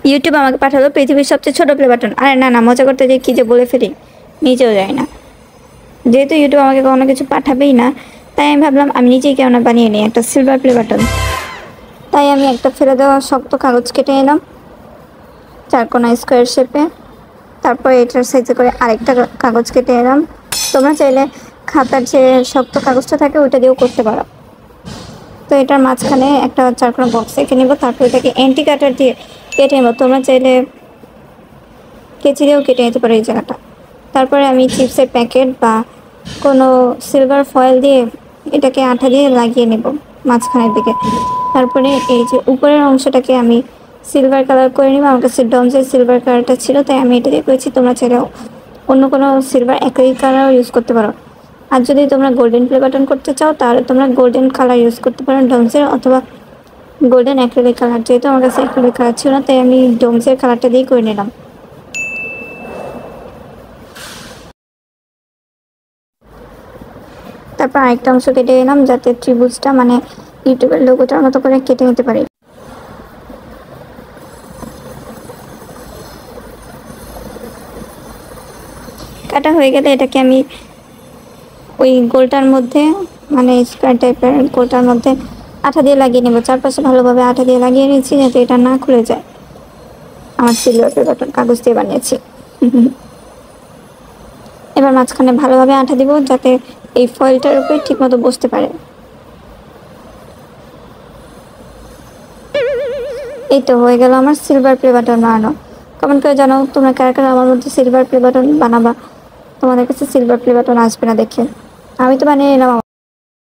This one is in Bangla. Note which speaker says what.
Speaker 1: ইউটিউব আমাকে পাঠালো পৃথিবীর সবচেয়ে ছোট প্লে বাটন। আরে না না, মজা করতে যে কী যে বলে ফেলি, নিজেও যাই না। যেহেতু ইউটিউব আমাকে কোনো কিছু পাঠাবেই না, তাই আমি ভাবলাম আমি নিজেই কেন না বানিয়ে নিই একটা সিলভার প্লে বাটন। তাই আমি একটা ফেলে দেওয়া শক্ত কাগজ কেটে নিলাম চারকোনা স্কোয়ার শেপে। তারপর এটার সাইজে করে আরেকটা কাগজ কেটে এলাম। তোমরা চাইলে খাতার যে শক্ত কাগজটা থাকে ওইটা দিয়েও করতে পারো। তো এটার মাঝখানে একটা চারকোনা বক্স এঁকে নেবো, তারপর এটাকে অ্যান্টি কাটার দিয়ে কেটে নেবো। তোমরা চাইলে কেচি দিয়েও কেটে নিতে পারো এই জায়গাটা। তারপরে আমি চিপসের প্যাকেট বা কোনো সিলভার ফয়েল দিয়ে এটাকে আঠা দিয়ে লাগিয়ে নেব মাঝখানের দিকে। তারপরে এই যে উপরের অংশটাকে আমি সিলভার কালার করে নিব। আমার কাছে ডমসের সিলভার কালারটা ছিল, তাই আমি এটা দিয়ে করেছি। তোমরা চাইলেও অন্য কোনো সিলভার অ্যাক্রিলিক কালারও ইউজ করতে পারো। আর যদি তোমরা গোল্ডেন প্লে বাটন করতে চাও তাহলে তোমরা গোল্ডেন কালার ইউজ করতে পারো ডমসের, অথবা গোল্ডেন অ্যাক্রিলিক কালার। যেহেতু আমার কাছে অ্যাক্রিলিক কালার ছিল না, তাই আমি ডমসের কালারটা দিয়েই করে নিলাম। তারপর আরেকটা অংশ কেটে নিলাম যাতে ত্রিভুজটা মানে ইউটিউবের লোগোটার মতো করে কেটে নিতে পারি। কাটা হয়ে গেলে এটাকে আমি ওই গোলটার মধ্যে মানে স্কোয়ার টাইপের গোলটার মধ্যে আঠা দিয়ে লাগিয়ে নেব। চারপাশে ভালোভাবে আঠা দিয়ে লাগিয়ে নিয়েছি যাতে এটা না খুলে যায়। আমার সিলভার প্লে বাটন কাগজ দিয়ে বানিয়েছি। এবার মাঝখানে ভালোভাবে আঠা দিব যাতে এই ফয়েলটার উপরে ঠিকমতো বসতে পারে। এই তো হয়ে গেল আমার সিলভার প্লে বাটন বানানো। কমেন্ট করে জানাও তোমরা কারা কারা আমার মধ্যে সিলভার প্লে বাটন বানাবা। তোমাদের কাছে সিলভার প্লে বাটন আসবে না দেখে। আমি তো বানিয়ে নিলাম।